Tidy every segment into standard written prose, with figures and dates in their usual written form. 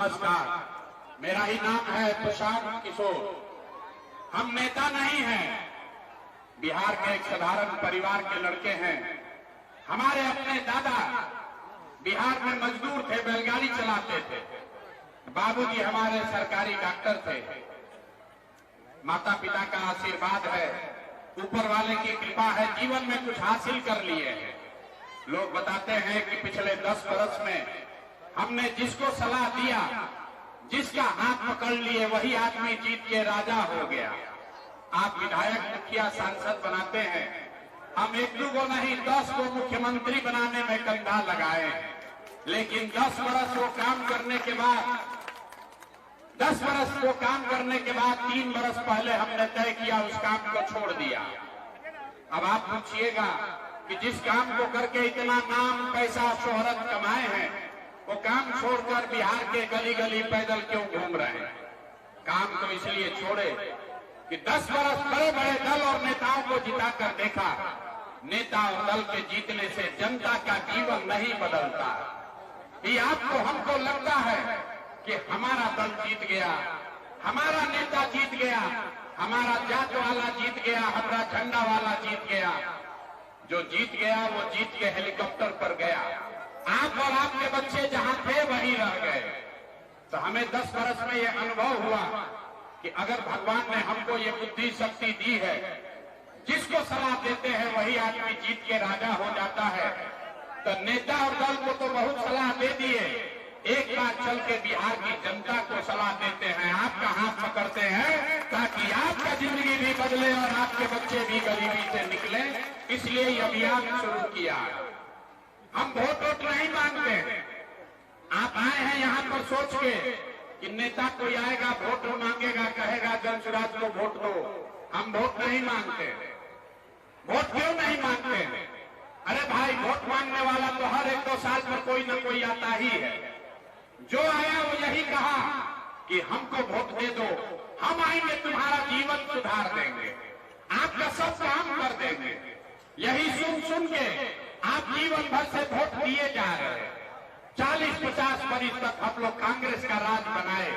नमस्कार, मेरा ही नाम है प्रशांत किशोर। हम नेता नहीं हैं, बिहार के एक साधारण परिवार के लड़के हैं। हमारे अपने दादा बिहार में मजदूर थे, बैलगाड़ी चलाते थे। बाबूजी हमारे सरकारी डॉक्टर थे। माता पिता का आशीर्वाद है, ऊपर वाले की कृपा है, जीवन में कुछ हासिल कर लिए हैं। लोग बताते हैं कि पिछले 10 वर्ष में हमने जिसको सलाह दिया, जिसका हाथ पकड़ लिए, वही आदमी जीत के राजा हो गया। आप विधायक, मुखिया, सांसद बनाते हैं, हम 1-2 को नहीं 10 को मुख्यमंत्री बनाने में कंधा लगाए, लेकिन 10 वर्ष वो काम करने के बाद 3 वर्ष पहले हमने तय किया, उस काम को छोड़ दिया। अब आप पूछिएगा कि जिस काम को करके इतना नाम, पैसा, शोहरत कमाए हैं, वो काम छोड़कर बिहार के गली गली पैदल क्यों घूम रहे हैं? काम तो इसलिए छोड़े कि 10 वर्ष बड़े बड़े दल और नेताओं को जिताकर देखा, नेता और दल के जीतने से जनता का जीवन नहीं बदलता। ये आपको, हमको लगता है कि हमारा दल जीत गया, हमारा नेता जीत गया, हमारा जात वाला जीत गया, हमारा झंडा वाला जीत गया। जो जीत गया वो जीत के हेलीकॉप्टर पर गया। आप और आपके बच्चे जहां थे वहीं रह गए। तो हमें 10 वर्ष में ये अनुभव हुआ कि अगर भगवान ने हमको ये बुद्धि शक्ति दी है, जिसको सलाह देते हैं वही आदमी जीत के राजा हो जाता है। तो नेता और दल को तो बहुत सलाह दे दिए, एक बार चल के बिहार की जनता को सलाह देते हैं, आपका हाथ पकड़ते हैं ताकि आपका जिंदगी भी बदले और आपके बच्चे भी गरीबी से निकले। इसलिए ये अभियान शुरू किया। हम वोट नहीं मांगते हैं। आप आए हैं यहाँ पर सोच के कि नेता कोई आएगा, वोट मांगेगा, कहेगा जनसुराज को वोट दो। हम वोट नहीं मांगते। वोट क्यों नहीं मांगते? अरे भाई, वोट मांगने वाला तो हर 1-2 साल में कोई न कोई आता ही है। जो आया वो यही कहा कि हमको वोट दे दो, हम आएंगे, तुम्हारा जीवन सुधार देंगे, आपका सब काम कर देंगे। यही सुन के आप जीवन भर से वोट दिए जा रहे हैं। 40-50 वर्ष तक हम लोग कांग्रेस का राज बनाए,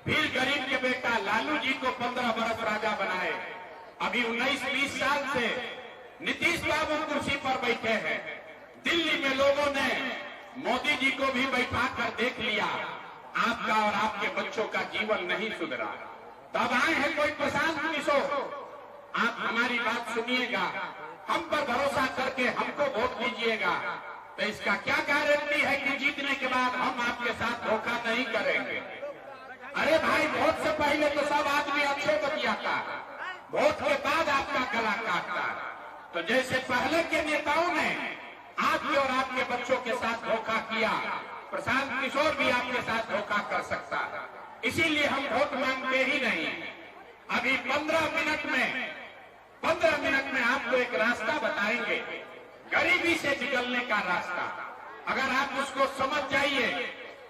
फिर गरीब के बेटा लालू जी को 15 वर्ष राजा बनाए। अभी 19-20 साल से नीतीश बाबू कुर्सी पर बैठे हैं। दिल्ली में लोगों ने मोदी जी को भी बैठा कर देख लिया, आपका और आपके बच्चों का जीवन नहीं सुधरा। तब आए हैं कोई प्रशांत किशोर। आप हमारी बात सुनिएगा, हम पर भरोसा करके हमको वोट दीजिएगा। तो इसका क्या गारंटी है कि जीतने के बाद हम आपके साथ धोखा नहीं करेंगे? अरे भाई, वोट से पहले तो सब आदमी अच्छे बतियाता है, वोट के बाद आपका गला काटता है। तो जैसे पहले के नेताओं ने आपके और आपके बच्चों के साथ धोखा किया, प्रशांत किशोर भी आपके साथ धोखा कर सकता है। इसीलिए हम वोट मांगते ही नहीं। अभी 15 मिनट में आपको एक रास्ता बताएंगे, गरीबी से निकलने का रास्ता। अगर आप उसको समझ जाइए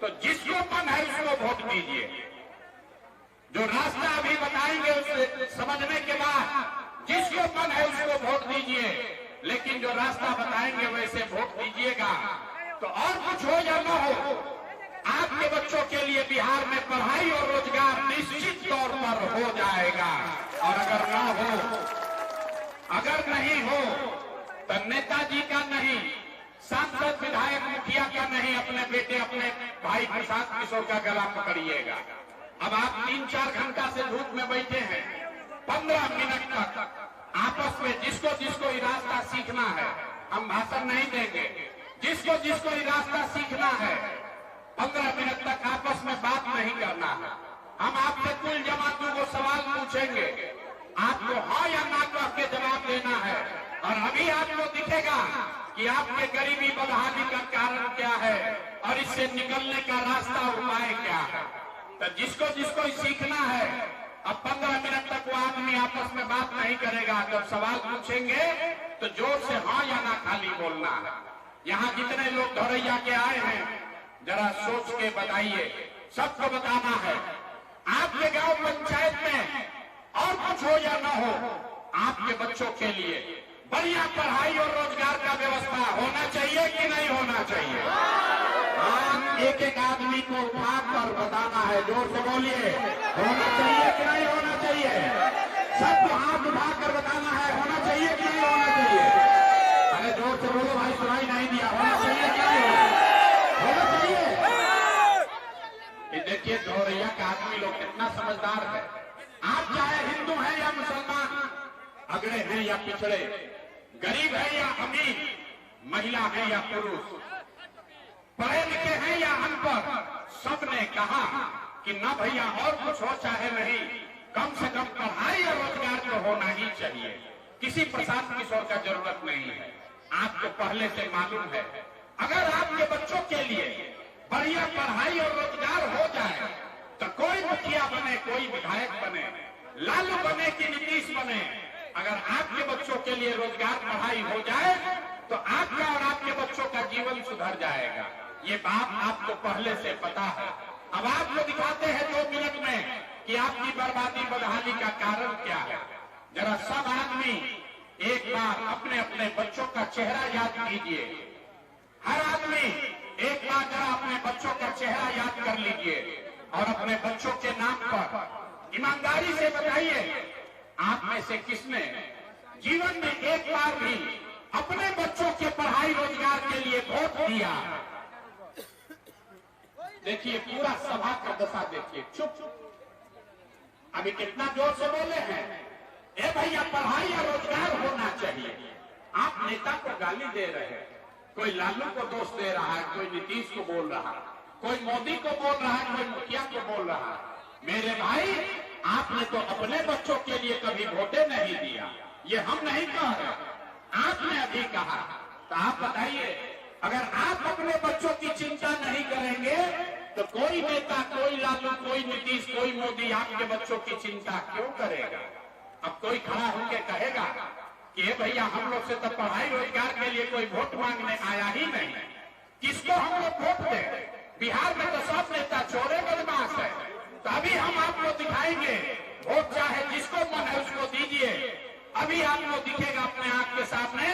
तो जिसको मन है उसको वोट दीजिए। जो रास्ता अभी बताएंगे उसे समझने के बाद जिसको मन है उसको वोट दीजिए, लेकिन जो रास्ता बताएंगे वैसे वोट दीजिएगा। तो और कुछ हो या न हो, आपके बच्चों के लिए बिहार में पढ़ाई और रोजगार निश्चित तौर पर हो जाएगा। और अगर नहीं हो तो नेताजी का नहीं, सांसद, विधायक, मुखिया का नहीं, अपने बेटे, अपने भाई प्रशांत किशोर का गला पकड़िएगा। अब आप 3-4 घंटा से धूप में बैठे हैं, 15 मिनट तक आपस में जिसको ये रास्ता सीखना है, हम भाषण नहीं देंगे, जिसको ये रास्ता सीखना है, 15 मिनट तक आपस में बात नहीं करना है। हम आपसे कुल जमातों को सवाल पूछेंगे, आपको हाँ या ना कह के जवाब देना है। और अभी आपको दिखेगा कि आपके गरीबी बदहाली का कारण क्या है और इससे निकलने का रास्ता, उपाय क्या है। तो जिसको सीखना है, अब 15 मिनट तक वो आदमी आपस में बात नहीं करेगा। जब सवाल पूछेंगे तो जोर से हाँ या ना खाली बोलना है। यहाँ जितने लोग धोरैया के आए हैं, जरा सोच के बताइए, सबको बताना है। आपके गांव पंचायत में और कुछ हो या न हो, आपके बच्चों के लिए बढ़िया पढ़ाई और रोजगार का व्यवस्था होना चाहिए कि नहीं होना चाहिए? हाथ एक एक आदमी को उठाकर बताना है, जोर से बोलिए, होना चाहिए कि नहीं होना चाहिए? सबको हाथ उठाकर बताना है, होना चाहिए कि नहीं होना चाहिए? अरे जोर से बोलो भाई, सुनाई नहीं दिया। होना चाहिए कि नहीं होना चाहिए? देखिए गौरैया का आदमी लोग कितना समझदार है। आप चाहे हिंदू हैं या मुसलमान, अगड़े हैं या पिछड़े, गरीब है या अमीर, महिला है या पुरुष, पढ़े लिखे हैं या अनपढ़, सबने कहा कि न भैया और कुछ हो चाहे नहीं, कम से कम पढ़ाई और रोजगार तो होना ही चाहिए। किसी प्रशांत किशोर का जरूरत नहीं है। आपको पहले से मालूम है, अगर आपके बच्चों के लिए बढ़िया पढ़ाई और रोजगार हो जाए तो कोई मुखिया बने, कोई विधायक बने, लालू बने कि नीतीश बने, अगर आपके बच्चों के लिए रोजगार पढ़ाई हो जाए तो आपका और आपके बच्चों का जीवन सुधर जाएगा। ये बात आपको पहले से पता है। अब आपको दिखाते हैं 2 मिनट में कि आपकी बर्बादी बदहाली का कारण क्या है। जरा सब आदमी एक बार अपने अपने बच्चों का चेहरा याद कीजिए। हर आदमी एक बार जरा अपने बच्चों का चेहरा याद कर लीजिए और अपने बच्चों के नाम पर ईमानदारी से बताइए, आप में से किसने जीवन में एक बार भी अपने बच्चों के पढ़ाई रोजगार के लिए वोट दिया? देखिए पूरा सभा का दशा देखिए, चुप। अभी कितना जोर से बोले हैं, ए भैया पढ़ाई या रोजगार होना चाहिए। आप नेता को गाली दे रहे हैं, कोई लालू को दोष दे रहा है, कोई नीतीश को बोल रहा है, कोई मोदी को बोल रहा है, कोई मुखिया को बोल रहा है। मेरे भाई, आपने तो अपने बच्चों के लिए कभी वोटे नहीं दिया। ये हम नहीं कह रहे, आपने अभी कहा। तो आप बताइए, अगर आप अपने बच्चों की चिंता नहीं करेंगे तो कोई नेता, कोई लालू, कोई नीतीश, कोई मोदी आपके बच्चों की चिंता क्यों करेगा? अब कोई खड़ा होकर कहेगा कि भैया हम लोग से तो पढ़ाई रोजगार के लिए कोई वोट मांगने आया ही नहीं, किसको हम लोग वोट दें? बिहार में तो सब नेता चोरे बदमाश है। तो अभी हम आपको दिखाएंगे, वोट चाहे जिसको मन है उसको दीजिए। अभी आपको दिखेगा अपने आंख के सामने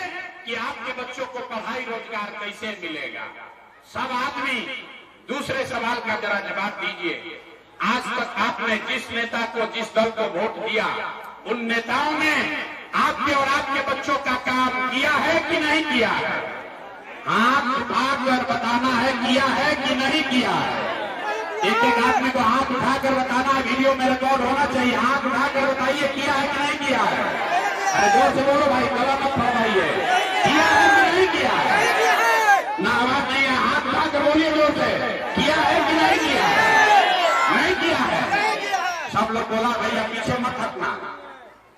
कि आपके बच्चों को पढ़ाई रोजगार कैसे मिलेगा। सब आदमी दूसरे सवाल का जरा जवाब दीजिए। आज तक आपने जिस नेता को, जिस दल को वोट दिया, उन नेताओं ने आपके और आपके बच्चों का काम किया है कि नहीं किया है? हाथ उठाकर बताना है, किया है कि नहीं किया है? एक एक आदमी को हाथ उठाकर बताना है, वीडियो में रिकॉर्ड होना चाहिए। हाथ उठाकर बताइए, किया है कि नहीं किया है? अरे जोर से बोलो भाई, गला मत फैलाइए। किया है कि नहीं किया है? ना आवाज नहीं है, हाथ उठाकर बोलिए जोर से, किया है कि नहीं किया है? नहीं किया है। सब लोग बोला भैया पीछे मत हटना,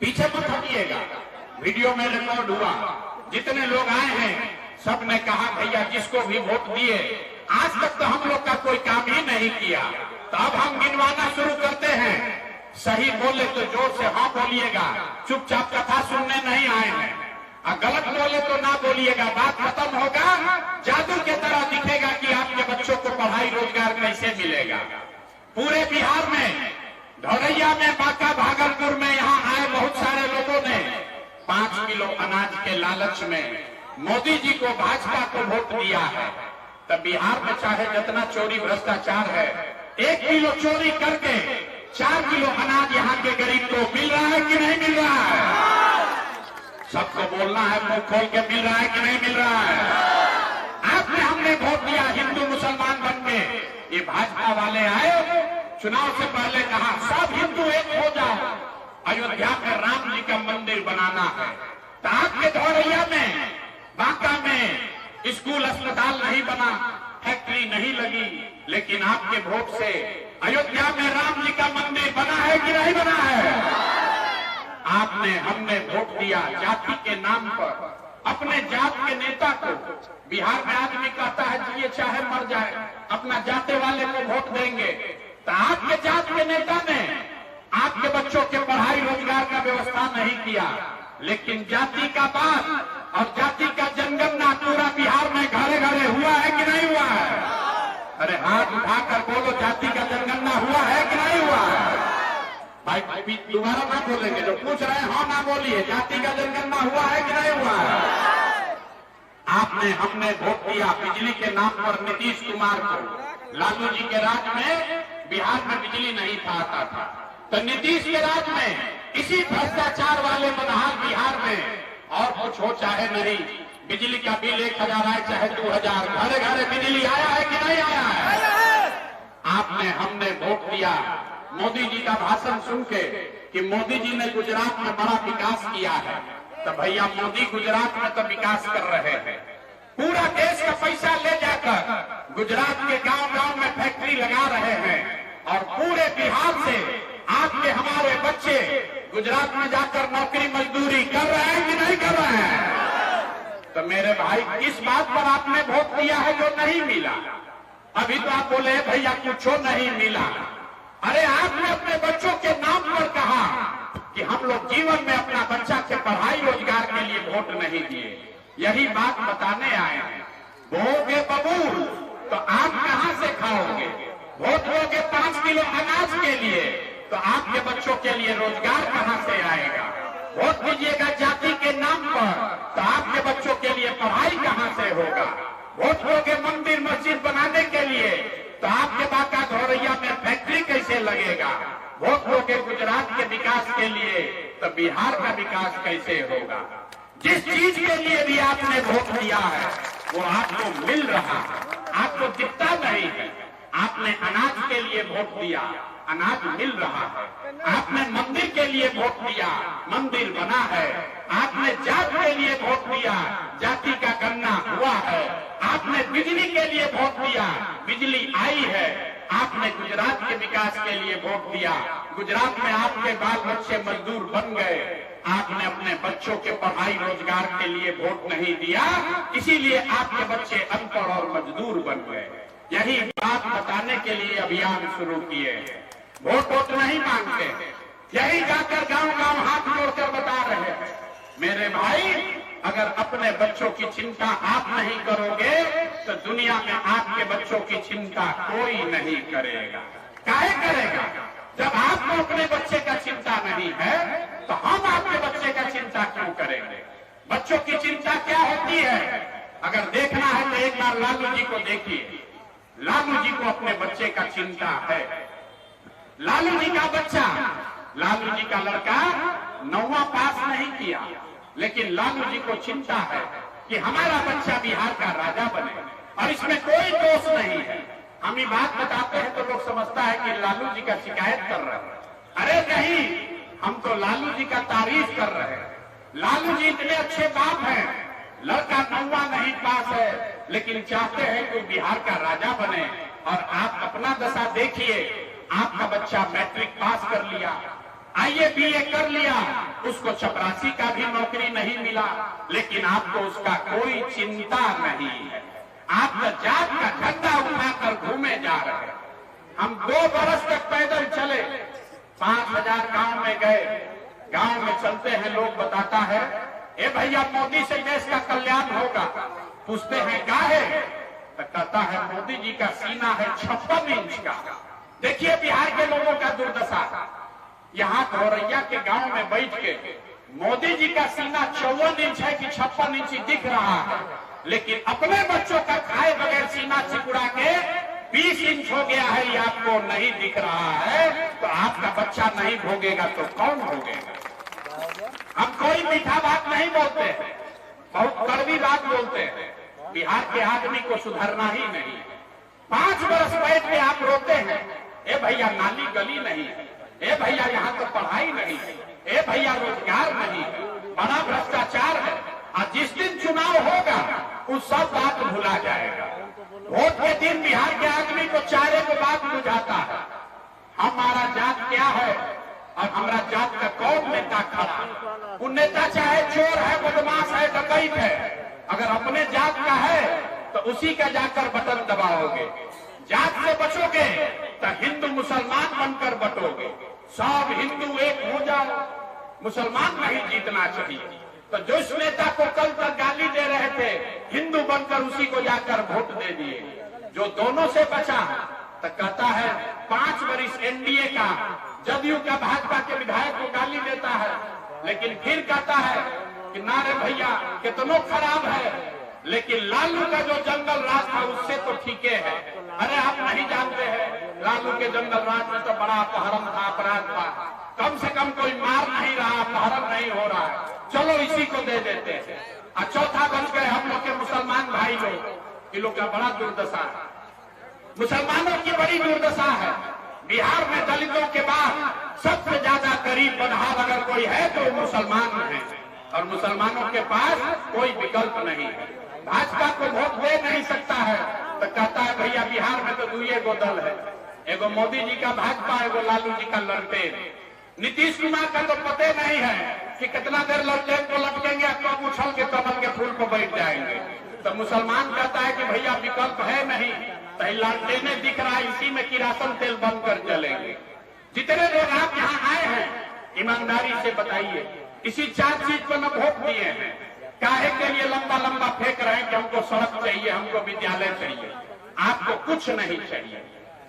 पीछे मत हटिएगा। वीडियो में रिकॉर्ड हुआ, जितने लोग आए हैं सब ने कहा भैया जिसको भी वोट दिए, आज तक तो हम लोग का कोई काम ही नहीं किया। तो अब हम गिनवाना शुरू करते हैं। सही बोले तो जोर से हाँ बोलिएगा, चुपचाप कथा सुनने नहीं आए हैं। और गलत बोले तो ना बोलिएगा, बात खत्म होगा, जादू के तरह दिखेगा कि आपके बच्चों को पढ़ाई रोजगार कैसे मिलेगा। पूरे बिहार में, धौरैया में, बांका, भागलपुर में यहाँ आए बहुत सारे लोगों ने 5 किलो अनाज के लालच में मोदी जी को, भाजपा को वोट दिया है। तब बिहार में चाहे जितना चोरी भ्रष्टाचार है, 1 किलो चोरी करके 4 किलो अनाज यहाँ के गरीब को मिल रहा है कि नहीं मिल रहा है? सबको बोलना है, मुंह खोल के, मिल रहा है कि नहीं मिल रहा है? आपने, हमने वोट दिया हिंदू मुसलमान बन के। ये भाजपा वाले आए, चुनाव से पहले कहा सब हिंदू एक हो जाओ, अयोध्या में राम जी का मंदिर बनाना है। तो आपके धौरैया में, बांका में स्कूल अस्पताल नहीं बना, फैक्ट्री नहीं लगी, लेकिन आपके वोट से अयोध्या में राम जी का मंदिर बना है कि नहीं बना है? आपने, हमने वोट दिया जाति के नाम पर। अपने जात के नेता को, बिहार में आदमी कहता है जिए चाहे मर जाए, अपना जाते वाले को वोट देंगे। तो आपके जात के नेता ने आपके बच्चों के पढ़ाई रोजगार का व्यवस्था नहीं किया, लेकिन जाति का बात और जाति का जनगणना पूरा बिहार में घरे घरे हुआ है कि नहीं हुआ है? अरे हाथ उठाकर बोलो, जाति का जनगणना हुआ है कि नहीं हुआ है? भाई दोबारा ना बोलेंगे, जो पूछ रहे हैं हाँ ना बोलिए, जाति का जनगणना हुआ है कि नहीं हुआ है? आपने हमने वोट दिया बिजली के नाम पर नीतीश कुमार को। लालू जी के राज में बिहार में बिजली नहीं था आता था, तो नीतीश के राज में इसी भ्रष्टाचार वाले बदहाल बिहार में और कुछ हो चाहे नहीं, बिजली का बिल 1000 आए चाहे 2000, घरे घरे बिजली आया है कि नहीं आया है? आपने हमने वोट दिया मोदी जी का भाषण सुन के कि मोदी जी ने गुजरात में बड़ा विकास किया है, तो भैया मोदी गुजरात में तो विकास कर रहे हैं। पूरा देश का पैसा ले जाकर गुजरात के गांव-गांव में फैक्ट्री लगा रहे हैं और पूरे बिहार से आपके हमारे बच्चे गुजरात में जाकर नौकरी मजदूरी कर रहे हैं कि नहीं कर रहे हैं? तो मेरे भाई किस बात पर आपने वोट दिया है जो नहीं मिला? अभी तो आप बोले भैया कुछ नहीं मिला। अरे आपने अपने बच्चों के नाम पर कहा कि हम लोग जीवन में अपना बच्चा के पढ़ाई रोजगार के लिए वोट नहीं दिए। यही बात बताने आए हैं। बोगे बबूल तो आप कहां से खाओगे? वोट दोगे 5 किलो अनाज के लिए तो आपके बच्चों के लिए रोजगार कहां से आएगा? वोट दीजिएगा जाति के नाम पर तो आपके बच्चों के लिए पढ़ाई कहां से होगा? वोट दोगे मंदिर मस्जिद बनाने के लिए तो आपके बाका धोरैया में फैक्ट्री कैसे लगेगा? वोट दोगे गुजरात के विकास के लिए तो बिहार का विकास कैसे होगा? जिस चीज के लिए भी आपने वोट दिया है वो आपको मिल रहा है, आपको दिखता नहीं है। आपने अनाज के लिए वोट दिया, अनाज मिल रहा है। आपने मंदिर के लिए वोट दिया, मंदिर बना है। आपने जात के लिए वोट दिया, जाति का गणना हुआ है। आपने बिजली के लिए वोट दिया, बिजली आई है। आपने गुजरात के विकास के लिए वोट दिया, गुजरात में आपके बाल बच्चे मजदूर बन गए। आपने अपने बच्चों के पढ़ाई रोजगार के लिए वोट नहीं दिया, इसीलिए आपके बच्चे अनपढ़ और मजदूर बन गए। यही बात बताने के लिए अभियान शुरू किए। वोट नहीं मांगते, यही जाकर गांव-गांव हाथ जोड़कर बता रहे हैं। मेरे भाई, अगर अपने बच्चों की चिंता आप नहीं करोगे तो दुनिया में आपके बच्चों की चिंता कोई नहीं करेगा। काहे करेगा? जब आपको अपने बच्चे का चिंता नहीं है तो हम आपके बच्चे का चिंता क्यों करेंगे? बच्चों की चिंता क्या होती है? अगर देखना है तो एक बार लालू जी को देखिए। लालू जी को अपने बच्चे का चिंता है। लालू जी का बच्चा, लालू जी का लड़का 9वां पास नहीं किया, लेकिन लालू जी को चिंता है कि हमारा बच्चा बिहार का राजा बने और इसमें कोई दोष नहीं है। हम ये बात बताते हैं तो लोग समझता है कि लालू जी का शिकायत कर रहे हैं। अरे नहीं, हम तो लालू जी का तारीफ कर रहे हैं। लालू जी इतने अच्छे बाप हैं, लड़का 9वां नहीं पास है लेकिन चाहते हैं कि बिहार का राजा बने। और आप अपना दशा देखिए, आपका बच्चा मैट्रिक पास कर लिया, आईए बीए कर लिया, उसको चपरासी का भी नौकरी नहीं मिला, लेकिन आपको उसका कोई चिंता नहीं है। आप तो जात का झंडा उठाकर घूमे जा रहे हैं। हम 2 बरस तक पैदल चले, 5000 गांव में गए। गांव में चलते हैं, लोग बताता है ए भैया मोदी से देश का कल्याण होगा। पूछते हैं क्या है? तो कहता है मोदी जी का सीना है 56 इंच का। देखिए बिहार के लोगों का दुर्दशा। यहाँ धोरैया के गांव में बैठ के मोदी जी का सीना 54 इंच है कि 56 इंच दिख रहा है, लेकिन अपने बच्चों का खाए बगैर सीना चिकुड़ा के 20 इंच हो गया है, ये आपको नहीं दिख रहा है। तो आपका बच्चा नहीं भोगेगा तो कौन भोगेगा? हम कोई मीठा बात नहीं बोलते हैं, बहुत कड़वी बात बोलते हैं। बिहार के आदमी को सुधरना ही नहीं। 5 बरस बैठ के आप रोते हैं, ए भैया नाली गली नहीं है, ए भैया यहाँ तो पढ़ाई नहीं है, ए भैया रोजगार नहीं है, बड़ा भ्रष्टाचार है। और जिस दिन चुनाव होगा उस सब बात भुला जाएगा। वोट के दिन बिहार के आदमी को चारे को बात बुझाता है, हमारा जात क्या है और हमारा जात का कौन नेता खड़ा। वो नेता चाहे चोर है, बदमाश है, डकैत है, अगर अपने जात का है तो उसी का जाकर बटन दबाओगे। जात से बचोगे तो हिंदू मुसलमान बनकर बटोगे। सब हिंदू एक हो जाओ, मुसलमान नहीं जीतना चाहिए। तो जिस नेता को कल तक गाली दे रहे थे, हिंदू बनकर उसी को जाकर वोट दे दिए। जो दोनों से बचा तो कहता है 5 वर्ष एनडीए का, जदयू का, भाजपा के विधायक को गाली देता है, लेकिन फिर कहता है कि ना रे भैया कितनों खराब है, लेकिन लालू का जो जंगल राज था उससे तो ठीके है। अरे आप नहीं जानते हैं, लालू के जंगल राज में तो बड़ा अपहरण था, अपराध था। कम से कम कोई मार नहीं रहा, अपहरण नहीं हो रहा है, चलो इसी को दे देते हैं। और चौथा बन गए हम लोग के मुसलमान भाई लोग, इन लोग का बड़ा दुर्दशा है, मुसलमानों की बड़ी दुर्दशा है। बिहार में दलितों के बाद सबसे ज्यादा गरीब बदहाल अगर कोई है तो मुसलमान है, और मुसलमानों के पास कोई विकल्प नहीं है। भाजपा को वोट दे नहीं सकता है तो कहता है भैया बिहार में तो दुए गो दल है, एगो मोदी जी का भाजपा, एगो लालू जी का ललटेन। नीतीश कुमार का तो पते नहीं है कि कितना देर ललटेन को लटकेंगे, कब उछल के कमल के फूल को बैठ जाएंगे। तो मुसलमान कहता है कि भैया विकल्प है नहीं, तो ललटेने दिख रहा है, इसी में किरासन तेल बंद कर चलेंगे। जितने लोग आप यहाँ आए हैं ईमानदारी से बताइए, इसी 4 चीज पर न वोट दिए हैं, काहे के लिए लंबा लंबा फेंक रहे हैं कि हमको सड़क चाहिए, हमको विद्यालय चाहिए। आपको कुछ नहीं चाहिए,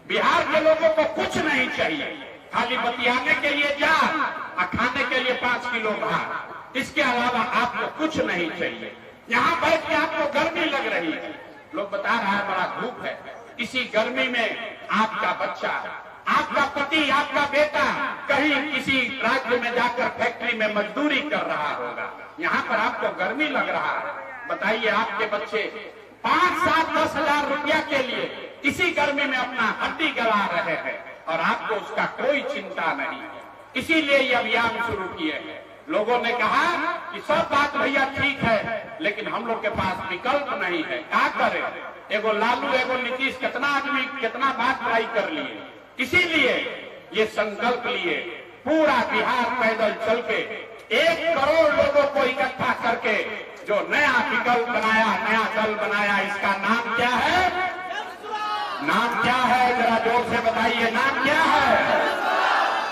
बिहार के लोगों को कुछ नहीं चाहिए, खाली बतियाने के लिए जा और खाने के लिए 5 किलो भात, इसके अलावा आपको कुछ नहीं चाहिए। यहाँ बैठ के आपको गर्मी लग रही है, लोग बता रहा है बड़ा धूप है, इसी गर्मी में आपका बच्चा, आपका पति, आपका बेटा कहीं किसी राज्य में जाकर फैक्ट्री में मजदूरी कर रहा होगा, यहाँ पर आपको गर्मी लग रहा है। बताइए आपके बच्चे 5, 7, 10 हजार रुपया के लिए इसी गर्मी में अपना हड्डी गला रहे हैं और आपको उसका कोई चिंता नहीं। इसीलिए ये अभियान शुरू किए हैं। लोगों ने कहा कि सब बात भैया ठीक है, लेकिन हम लोग के पास विकल्प नहीं है, क्या करें। एगो लालू एगो नीतीश कितना आदमी कितना बात ट्राई कर लिए, इसीलिए ये संकल्प लिए पूरा बिहार पैदल चल के 1 करोड़ लोगों को इकट्ठा करके जो नया विकल्प बनाया, नया दल बनाया, इसका नाम क्या है? नाम क्या है? जरा जोर से बताइए, नाम क्या है?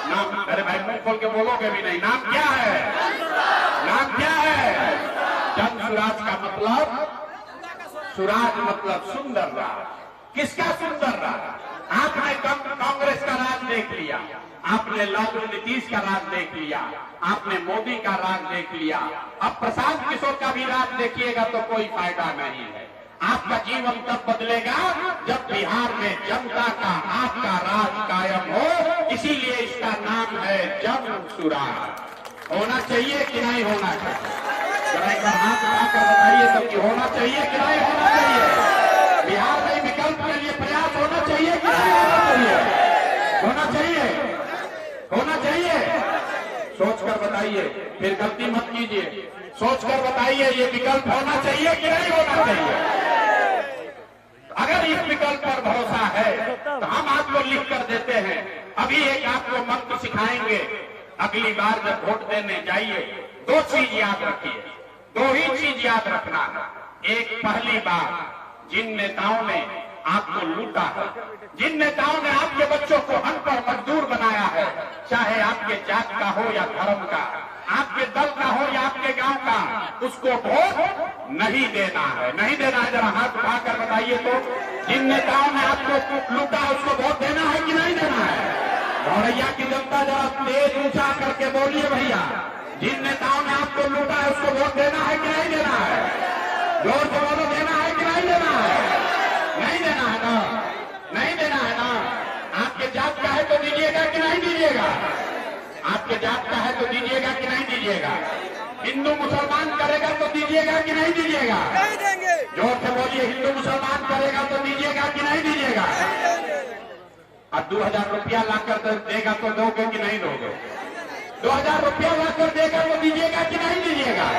नाम, अरे भाई मुंह खोल के बोलोगे भी नहीं, नाम क्या है? नाम क्या है? जन सुराज का मतलब, सुराज मतलब सुंदर राज। किसका सुंदर राज? आपने कांग्रेस का राज देख लिया, आपने लालू नीतीश का राज देख लिया, आपने मोदी का राज देख लिया, अब प्रशांत किशोर का भी राज देखिएगा तो कोई फायदा नहीं है। आपका जीवन तब बदलेगा जब बिहार में जनता का आपका राज कायम हो। इसीलिए इसका नाम है जन सुराज। होना चाहिए कि नहीं होना चाहिए? जरा एक बार हाथ उठाकर बताइए तो कि होना चाहिए कि नहीं होना चाहिए? बिहार में विकल्प के लिए प्रयास होना चाहिए कि नहीं होना चाहिए? होना चाहिए, होना चाहिए। सोचकर बताइए, फिर गलती मत कीजिए, सोचकर बताइए ये विकल्प होना चाहिए कि नहीं होना चाहिए? अगर इस विकल्प पर भरोसा है तो हम आपको लिख कर देते हैं। अभी एक आपको मंत्र सिखाएंगे, अगली बार जब वोट देने जाइए 2 चीज याद रखिए, 2 ही चीज याद रखना है। एक, पहली बार जिन नेताओं ने आपको लूटा है, जिन नेताओं ने आपके बच्चों को अनपढ़ मजदूर बनाया है, चाहे आपके जात का हो या धर्म का, आपके दल का हो या आपके गांव का, उसको वोट नहीं देना है, नहीं देना है। जरा हाथ उठाकर बताइए तो, जिन नेताओं ने आपको लूटा उसको वोट देना है कि नहीं देना है? भौरैया की जनता जरा तेज ऊंचा करके बोलिए भैया, जिन नेताओं ने आपको लूटा है उसको वोट देना है कि नहीं देना है? जोर से बोलो, देना है कि नहीं देना है? नहीं देना है ना? नहीं देना है ना? आपके जात का है तो दीजिएगा कि नहीं दीजिएगा? आपके जात का है तो दीजिएगा कि नहीं दीजिएगा? हिंदू मुसलमान करेगा तो दीजिएगा कि नहीं दीजिएगा? नहीं देंगे। जोर से बोलिए, हिंदू मुसलमान करेगा तो दीजिएगा कि नहीं दीजिएगा? अब 2000 रुपया लाकर देगा तो दोगे कि नहीं दोगे? 2000 रुपया लाकर देगा तो दीजिएगा कि नहीं दीजिएगा?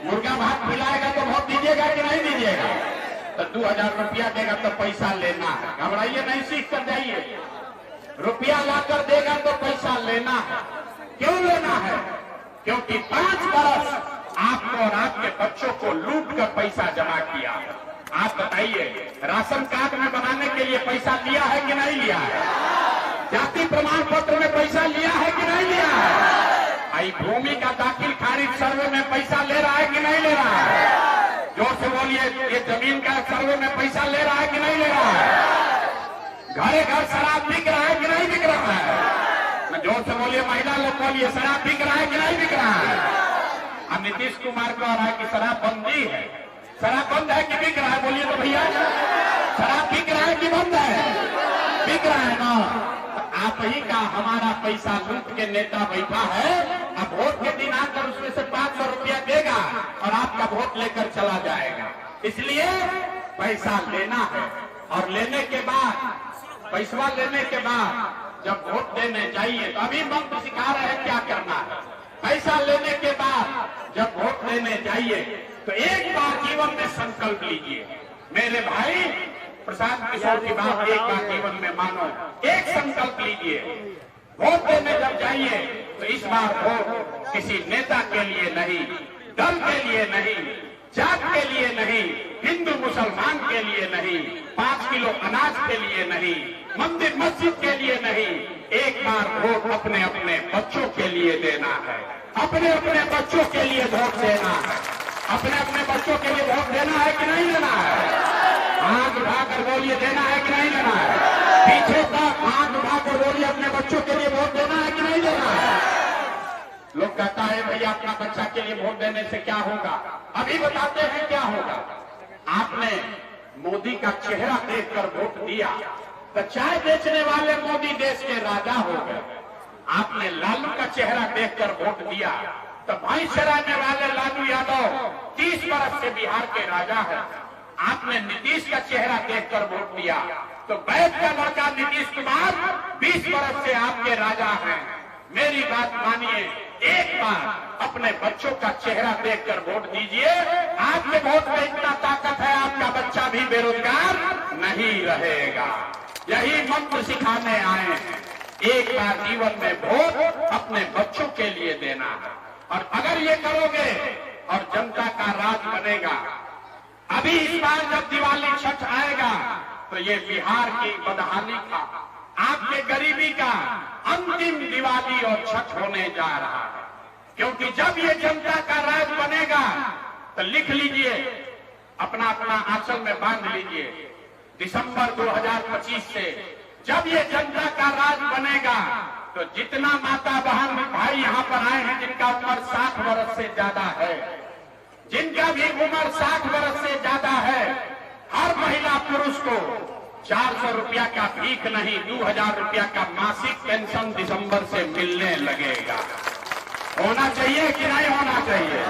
मुर्गा भात खिलाएगा तो वोट दीजिएगा कि नहीं दीजिएगा? तो 2000 रुपया देगा तो पैसा लेना है। घबराइए नहीं, सीख कर जाइए। रुपया लाकर देगा तो पैसा लेना है। क्यों लेना है? क्योंकि 5 बरस आपको और आपके बच्चों को लूट कर पैसा जमा किया। आप बताइए, राशन कार्ड में बनाने के लिए पैसा लिया है कि नहीं लिया है? जाति प्रमाण पत्र में पैसा लिया है कि नहीं लिया है? आई भूमि का दाखिल खारिज सर्वे में पैसा ले रहा है कि नहीं ले रहा है? जोर से बोलिए, ये जमीन का सर्वे में पैसा ले रहा है कि नहीं ले रहा है? घरे घर शराब बिक रहा है कि नहीं बिक रहा है? जोर से बोलिए, महिला लोग बोलिए, शराब बिक रहा है कि नहीं बिक रहा है? अब नीतीश कुमार कह रहा है कि शराब बंदी है, शराब बंद है कि बिक रहा है? बोलिए तो भैया, शराब बिक रहा है कि बंद है? बिक रहा है ना। आप ही का हमारा पैसा लूट के नेता बैठा है, अब वोट के दिन आकर उसमें से 500 रुपया देगा और आपका वोट लेकर चला जाएगा। इसलिए पैसा लेना है और लेने के बाद, पैसा लेने के बाद जब वोट देने जाइए तो अभी मंत्र सिखा रहे हैं क्या करना है। पैसा लेने के बाद जब वोट देने जाइए तो एक बार जीवन में संकल्प लीजिए। मेरे भाई प्रशांत किशोर की बात एक बार जीवन में मानो, एक संकल्प लीजिए। वोट देने जब जाइए तो इस बार वोट किसी नेता के लिए नहीं, दल के लिए नहीं, जात के लिए नहीं, हिंदू मुसलमान के लिए नहीं, 5 किलो अनाज के लिए नहीं, मंदिर मस्जिद के लिए नहीं, एक बार वोट अपने अपने बच्चों के लिए देना है। अपने अपने बच्चों के लिए वोट देना है। अपने अपने बच्चों के लिए वोट देना है कि नहीं देना है? हाथ उठाकर बोलिए, देना है कि नहीं देना है? पीछे तक हाथ उठाकर बोलिए, अपने बच्चों के लिए वोट देना है कि नहीं देना है? लोग कहता है भैया अपना बच्चा के लिए वोट देने से क्या होगा? अभी बताते हैं क्या होगा। आपने मोदी का चेहरा देखकर वोट दिया तो चाय बेचने वाले मोदी देश के राजा हो गए। आपने लालू का चेहरा देखकर वोट दिया तो भैंस चराने वाले लालू यादव 30 बरस से बिहार के राजा है। आपने नीतीश का चेहरा देखकर वोट दिया तो बैठ का लड़का नीतीश कुमार 20 बरस से आपके राजा हैं। मेरी बात मानिए, एक बार अपने बच्चों का चेहरा देखकर वोट दीजिए। आपके वोट में इतना ताकत है, आपका बच्चा भी बेरोजगार नहीं रहेगा। यही मंत्र सिखाने आए हैं। एक बार जीवन में वोट अपने बच्चों के लिए देना है और अगर ये करोगे और जनता का राज बनेगा। अभी इस बार जब दिवाली छठ आएगा तो ये बिहार की बदहाली का, आपके गरीबी का अंतिम दिवाली और छठ होने जा रहा है। क्योंकि जब ये जनता का राज बनेगा तो लिख लीजिए, अपना अपना आंचल में बांध लीजिए, दिसंबर 2025 से जब ये जनता का राज बनेगा तो जितना माता बहन भाई यहाँ पर आए हैं जिनका उम्र 60 वर्ष से ज्यादा है, जिनका भी उम्र 60 वर्ष से ज्यादा है, हर महिला पुरुष को 400 रुपया का भीख नहीं 2000 रुपया का मासिक पेंशन दिसंबर से मिलने लगेगा। होना चाहिए कि नहीं होना चाहिए?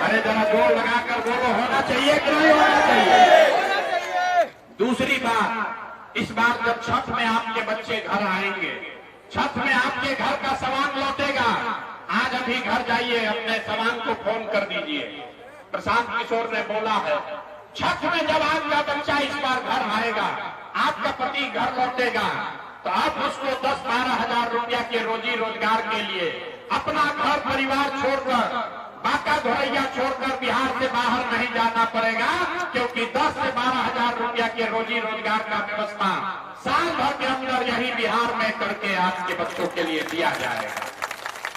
अरे जरा जोर लगाकर बोलो, होना चाहिए कि नहीं होना चाहिए? दूसरी बात, इस बार जब छठ में आपके बच्चे घर आएंगे, छठ में आपके घर का सामान लौटेगा। आज अभी घर जाइए, अपने सामान को फोन कर दीजिए। प्रशांत किशोर ने बोला है, छठ में जब आपका बच्चा इस बार घर आएगा, आपका पति घर लौटेगा तो आप उसको 10-12 हजार रुपया के रोजी रोजगार के लिए अपना घर परिवार छोड़कर, बाका धोरैया छोड़कर बिहार से बाहर नहीं जाना पड़ेगा। क्योंकि 10 से 12 हजार रुपया के रोजी रोजगार का व्यवस्था साल भर के अंदर यही बिहार में करके आपके बच्चों के लिए दिया जाएगा।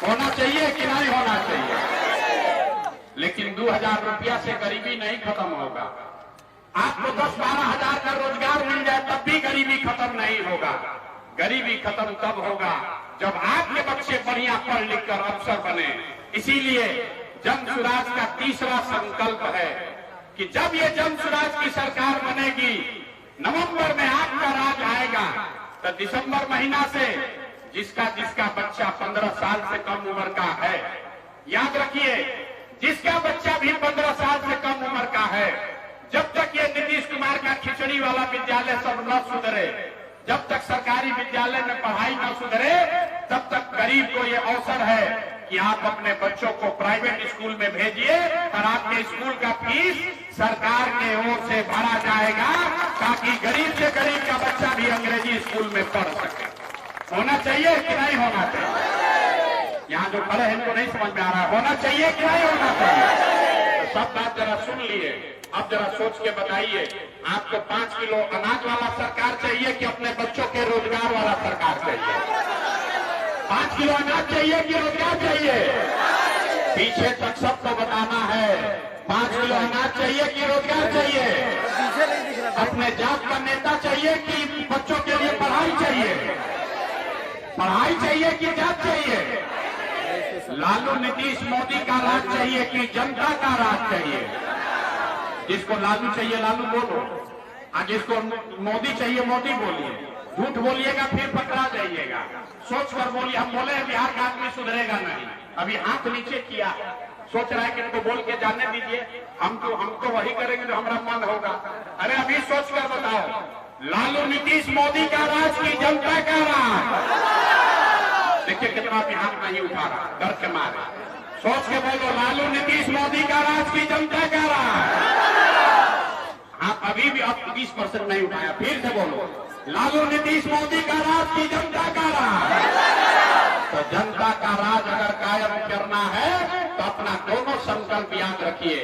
होना चाहिए कि नहीं होना चाहिए? लेकिन 2000 रुपया से गरीबी नहीं खत्म होगा। आपको 10-12 हजार का रोजगार मिल जाए तब भी गरीबी खत्म नहीं होगा। गरीबी खत्म तब होगा जब आपके बच्चे बढ़िया पढ़ लिख कर अफसर बने। इसीलिए जन सुराज का तीसरा संकल्प है कि जब ये जन सुराज की सरकार बनेगी, नवंबर में आपका राज आएगा तो दिसंबर महीना से जिसका बच्चा 15 साल से कम उम्र का है, याद रखिए, जिसका बच्चा भी 15 साल से कम उम्र का है, जब तक ये नीतीश कुमार का खिचड़ी वाला विद्यालय सब न सुधरे, जब तक सरकारी विद्यालय में पढ़ाई न सुधरे, तब तक गरीब को ये अवसर है कि आप अपने बच्चों को प्राइवेट स्कूल में भेजिए और आपके स्कूल का फीस सरकार के ओर से भरा जाएगा ताकि गरीब से गरीब का बच्चा भी अंग्रेजी स्कूल में पढ़ सके। होना चाहिए कि नहीं होना चाहिए? यहाँ जो खड़े हैं इनको नहीं समझ में आ रहा है, होना चाहिए कि नहीं होना चाहिए? तो सब बात जरा सुन लिए, अब जरा सोच के बताइए, आपको 5 किलो अनाज वाला सरकार चाहिए कि अपने बच्चों के रोजगार वाला सरकार चाहिए? 5 किलो अनाज चाहिए कि रोजगार चाहिए? पीछे तक सबको बताना है, 5 किलो अनाज चाहिए कि रोजगार चाहिए? अपने जात का नेता चाहिए कि बच्चों के लिए पढ़ाई चाहिए? पढ़ाई चाहिए कि जात चाहिए? लालू नीतीश मोदी का राज चाहिए कि जनता का राज चाहिए? जिसको लालू चाहिए लालू बोलो, और जिसको मोदी चाहिए मोदी बोलिए। झूठ बोलिएगा फिर पकड़ा जाइएगा। सोच कर बोलिए। हम बोले बिहार का आदमी सुधरेगा नहीं, अभी हाथ नीचे किया, सोच रहा है कि इनको बोल के जाने दीजिए, हम तो वही करेंगे जो हमारा मन होगा। अरे अभी सोच कर बताओ, लालू नीतीश मोदी का राज की जनता का राज। देखिए कितना भी हाथ नहीं उठा रहा डर के मारे। सोच के बोलो, लालू नीतीश मोदी का राज की जनता का राज। आप अभी भी अब 20% नहीं उठाया, फिर से बोलो, लालू नीतीश मोदी का राज की जनता का राज। तो जनता का राज अगर कायम करना है तो अपना दोनों संकल्प याद रखिए।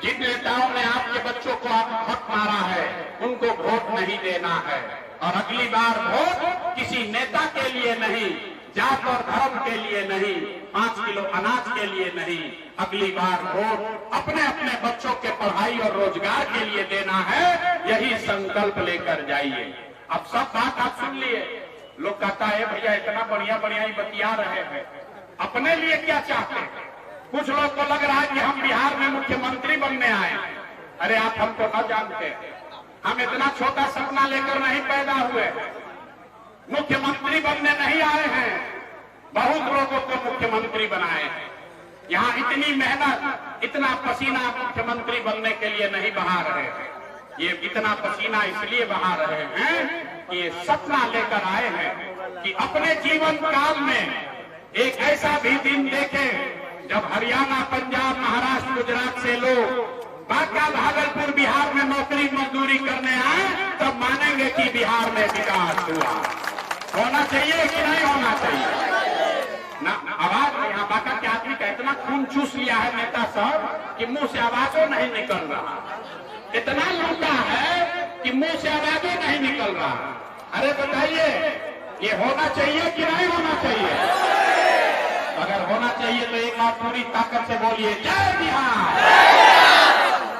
जिन नेताओं ने आपके बच्चों को हक मारा है उनको वोट नहीं देना है, और अगली बार वोट किसी नेता के लिए नहीं, जात और धर्म के लिए नहीं, 5 किलो अनाज के लिए नहीं, अगली बार वोट अपने अपने बच्चों के पढ़ाई और रोजगार के लिए देना है। यही संकल्प लेकर जाइए। अब सब बात आप सुन लिए। लोग कहता है भैया इतना बढ़िया बढ़िया ही बतिया रहे हैं, अपने लिए क्या चाहते हैं? कुछ लोग को लग रहा है कि हम बिहार में मुख्यमंत्री बनने आए। अरे आप हमको न जानते, हम इतना छोटा सपना लेकर नहीं पैदा हुए, मुख्यमंत्री बनने नहीं आए हैं। बहुत लोगों को मुख्यमंत्री बनाए हैं। यहाँ इतनी मेहनत, इतना पसीना मुख्यमंत्री बनने के लिए नहीं बहा रहे हैं। ये इतना पसीना इसलिए बहा रहे हैं कि ये सपना लेकर आए हैं कि अपने जीवन काल में एक ऐसा भी दिन देखें जब हरियाणा, पंजाब, महाराष्ट्र, गुजरात से लोग बांका, भागलपुर, बिहार में नौकरी मजदूरी करने आए, तब मानेंगे कि बिहार में विकास हुआ। होना चाहिए कि नहीं होना चाहिए ना? आवाज यहाँ बांका के आदमी का इतना खून चूस लिया है नेता साहब कि मुंह से आवाजों नहीं निकल रहा। इतना लूटा है कि मुंह से आवाजों नहीं निकल रहा। अरे बताइए, ये होना चाहिए कि नहीं होना चाहिए? अगर होना चाहिए तो एक बार पूरी ताकत से बोलिए, जय बिहार।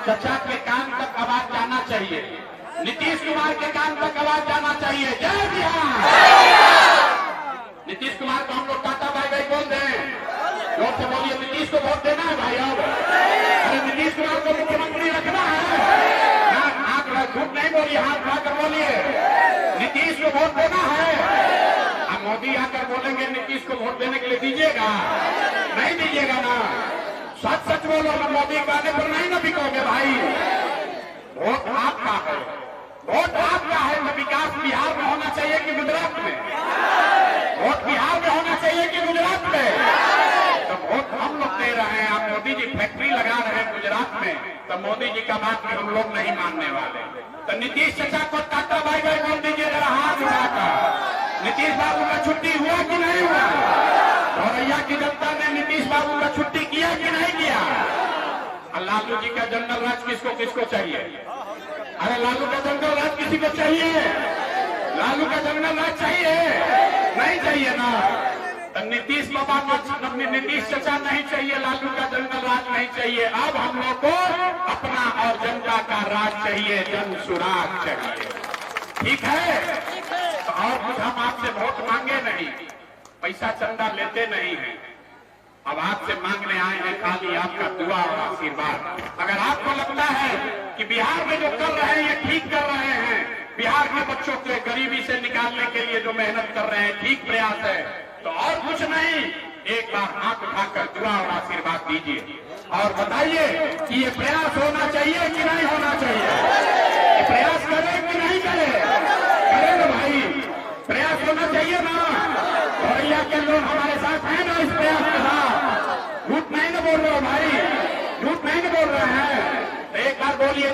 चचा के कान तक आवाज जाना चाहिए, नीतीश कुमार के कान तक आवाज जाना चाहिए, जय बिहार। नीतीश कुमार को हम लोग टाटा बाय बाय बोल दें, जोर से बोलिए, नीतीश को वोट देना है भाई। अब अरे नीतीश कुमार को मुख्यमंत्री रखना है। झूठ नहीं बोलिए, हाथ उठाकर बोलिए, नीतीश को वोट देना है। अब मोदी आकर बोलेंगे नीतीश को वोट देने के लिए दीजिएगा? नहीं दीजिएगा ना? सच सच बोलो ना, मोदी कहने पर नहीं ना बिकोगे भाई। वोट आपका है, वोट आपका है। तो विकास बिहार में होना चाहिए कि गुजरात में? वोट बिहार में होना चाहिए कि गुजरात में? तो वोट हम लोग दे रहे हैं। आप मोदी जी फैक्ट्री लगा रहे हैं गुजरात में, तो मोदी जी का बात भी हम लोग नहीं मानने वाले। तो नीतीश चाचा को टाटा बाय बाय बोल दीजिए जरा हाथ उठाकर। नीतीश बाबू का छुट्टी हुआ कि नहीं हुआ? औरैया की जनता ने नीतीश बाबू का छुट्टी किया कि नहीं किया? लालू जी का जंगल राज किसको किसको चाहिए? अरे लालू का जंगल राज किसी को चाहिए? लालू का जंगल राज चाहिए? नहीं चाहिए ना? तो नीतीश बाबा को, नीतीश चाचा नहीं चाहिए, लालू का जंगल राज नहीं चाहिए। अब हम लोग को अपना और जनता का राज चाहिए, जन सुराग चाहिए। ठीक है? तो और कुछ हम आपसे वोट मांगे नहीं, पैसा चंदा लेते नहीं है। अब आपसे मांगने आए हैं खाली आपका दुआ और आशीर्वाद। अगर आपको लगता है कि बिहार में जो कर रहे हैं ये ठीक कर रहे हैं, बिहार के बच्चों को गरीबी से निकालने के लिए जो मेहनत कर रहे हैं ठीक प्रयास है, तो और कुछ नहीं, एक बार हाथ उठाकर दुआ और आशीर्वाद दीजिए और बताइए कि ये प्रयास होना चाहिए कि नहीं होना चाहिए? ये प्रयास करें कि नहीं करें? करें ना भाई, प्रयास होना चाहिए ना? औरैया के लोग हमारे साथ हैं ना इस प्रयास के साथ? झूठ नहीं ना बोल रहे हो भाई, झूठ नहीं ना बोल रहे हैं? तो एक बार बोलिए